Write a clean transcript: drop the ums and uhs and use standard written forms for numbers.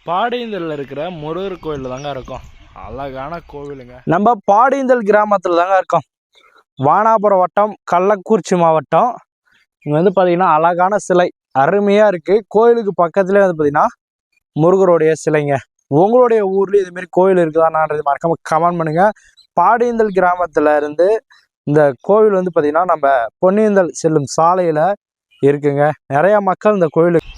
பாடியந்தல்ல இருக்கிற முருகர் கோயில் தாங்க இருக்கோம். அழகான கோவிலுங்க. நம்ம பாடியந்தல் கிராமத்தில் தாங்க இருக்கோம். வானாபுரம் வட்டம், கள்ளக்குறிச்சி மாவட்டம். இங்கே வந்து பார்த்தீங்கன்னா அழகான சிலை அருமையாக இருக்குது. கோயிலுக்கு பக்கத்துலேயே வந்து பார்த்தீங்கன்னா முருகருடைய சிலைங்க. உங்களுடைய ஊர்லேயும் இதுமாரி கோயில் இருக்குதான்றது மறக்காம கமெண்ட் பண்ணுங்க. பாடியந்தல் கிராமத்தில் இருந்து இந்த கோவில் வந்து பார்த்தீங்கன்னா நம்ம பொன்னியந்தல் செல்லும் சாலையில் இருக்குங்க. நிறையா மக்கள் இந்த கோயிலுக்கு